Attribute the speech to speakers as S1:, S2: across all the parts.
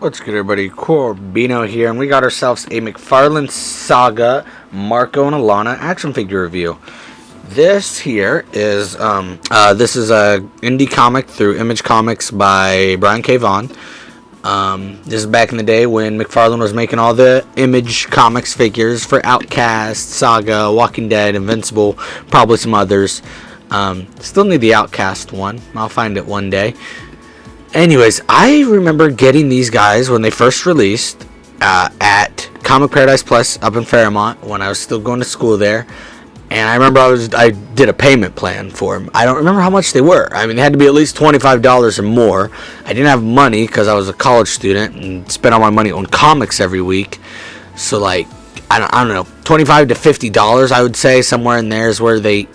S1: What's good, everybody? Corbino here, and we got ourselves a McFarlane Saga Marko and Alana action figure review. This here is this is a indie comic through Image Comics by Brian K. Vaughan. This is back in the day when McFarlane was making all the Image Comics figures for Outcast, Saga, Walking Dead, Invincible, probably some others. Still need the Outcast one. I'll find it one day. Anyways, I remember getting these guys when they first released at Comic Paradise Plus up in Fairmont when I was still going to school there. And I remember I did a payment plan for them. I don't remember how much they were. I mean, they had to be at least $25 or more. I didn't have money because I was a college student and spent all my money on comics every week. So, like, I don't know, $25 to $50, I would say, somewhere in there is where they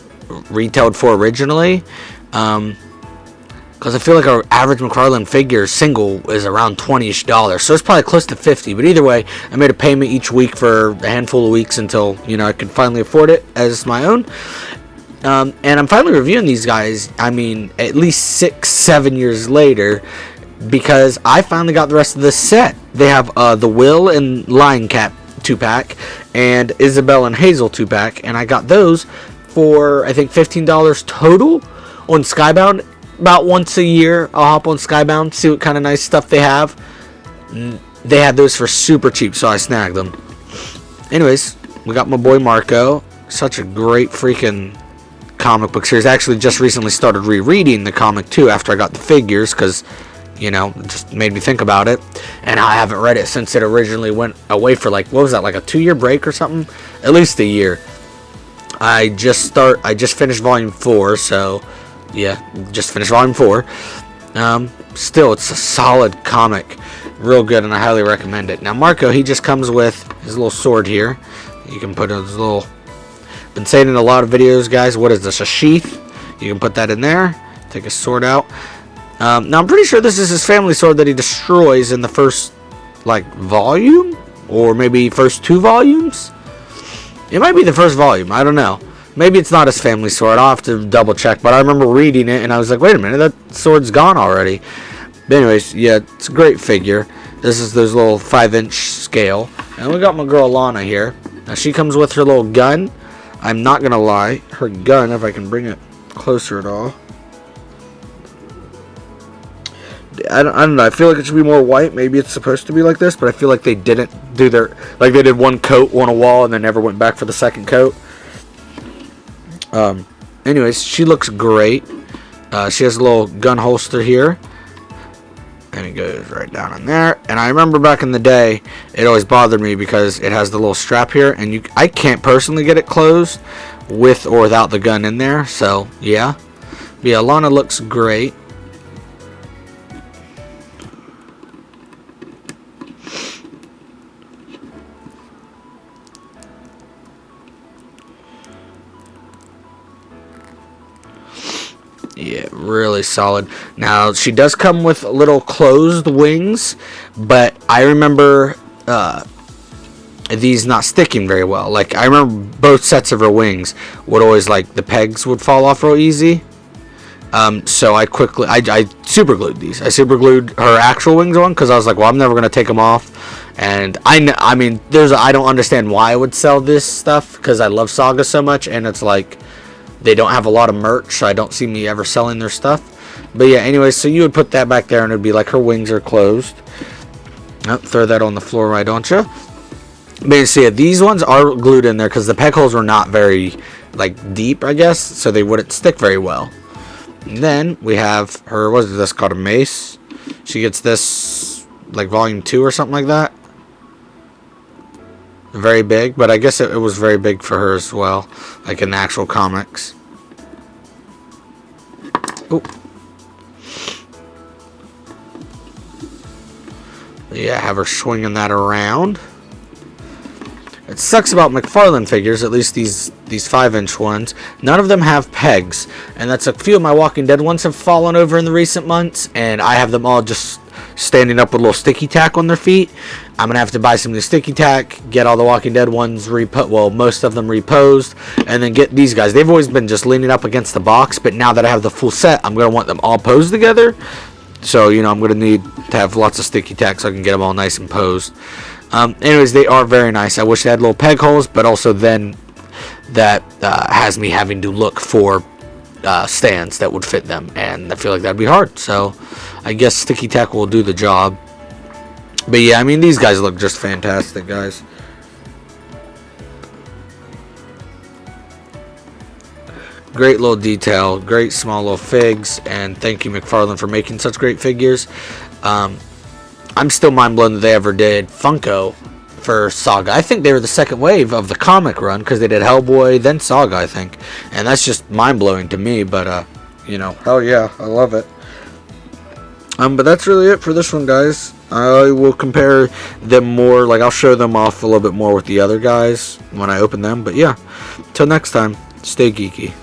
S1: retailed for originally. Because I feel like our average McFarlane figure single is around $20-ish, so it's probably close to $50. But either way, I made a payment each week for a handful of weeks until I could finally afford it as my own. And I'm finally reviewing these guys. I mean, at least 6-7 years later, because I finally got the rest of this set. They have the Will and Lion Cat 2-pack and Isabel and Hazel 2-pack, and I got those for I think $15 total on Skybound. About once a year, I'll hop on Skybound, see what kind of nice stuff they have. They had those for super cheap, so I snagged them. Anyways, we got my boy Marko. Such a great freaking comic book series. I actually just recently started rereading the comic too after I got the figures because, it just made me think about it. And I haven't read it since it originally went away for like, what was that, like a 2-year break or something? At least a year. I just finished volume 4, so yeah, just finished volume 4. Still, it's a solid comic. Real good, and I highly recommend it. Now, Marko, he just comes with his little sword here. You can put his little... Been saying in a lot of videos, guys, what is this, a sheath? You can put that in there. Take his sword out. Now, I'm pretty sure this is his family sword that he destroys in the first, volume? Or maybe first 2 volumes? It might be the first volume. I don't know. Maybe it's not his family sword. I'll have to double check. But I remember reading it and I was like, wait a minute, that sword's gone already. But anyways, yeah, it's a great figure. This is this little 5-inch scale. And we got my girl Alana here. Now she comes with her little gun. I'm not going to lie. Her gun, if I can bring it closer at all. I don't know. I feel like it should be more white. Maybe it's supposed to be like this. But I feel like they didn't do their... Like they did one coat on a wall and then never went back for the second coat. Anyways, she looks great. She has a little gun holster here. And it goes right down in there. And I remember back in the day, it always bothered me because it has the little strap here. And I can't personally get it closed with or without the gun in there. So, yeah. But yeah, Alana looks great. Yeah, really solid. Now, she does come with little closed wings, but I remember these not sticking very well. Like, I remember both sets of her wings would always, the pegs would fall off real easy. So I super glued these. I super glued her actual wings on because I was like, well, I'm never going to take them off. And I mean, I don't understand why I would sell this stuff because I love Saga so much, and it's like, they don't have a lot of merch, so I don't see me ever selling their stuff. But yeah, anyways, so you would put that back there, and it would be like her wings are closed. Oh, throw that on the floor, right, don't you? But you see, these ones are glued in there because the peg holes were not very, deep, I guess, so they wouldn't stick very well. And then we have her, what is this called, a mace? She gets this, volume 2 or something like that. Very big, but I guess it was very big for her as well, like in the actual comics. Oh. Yeah, have her swinging that around. It sucks about McFarlane figures, at least these 5-inch ones. None of them have pegs, and that's a few of my Walking Dead ones have fallen over in the recent months, and I have them all just standing up with a little sticky tack on their feet. I'm going to have to buy some of the sticky tack, get all the Walking Dead ones most of them reposed, and then get these guys. They've always been just leaning up against the box, but now that I have the full set, I'm going to want them all posed together. So, you know, I'm going to need to have lots of sticky tack so I can get them all nice and posed. Anyways, they are very nice. I wish they had little peg holes, but also then that has me having to look for stands that would fit them, and I feel like that'd be hard. So I guess sticky tack will do the job. But yeah, I mean, these guys look just fantastic, guys. Great little detail, great small little figs, and thank you, McFarlane, for making such great figures. I'm still mind blown that they ever did Funko for Saga. I think they were the second wave of the comic run, because they did Hellboy, then Saga, I think. And that's just mind blowing to me, but you know, hell yeah, I love it. But that's really it for this one, guys. I will compare them more, like I'll show them off a little bit more with the other guys when I open them. But yeah, till next time, stay geeky.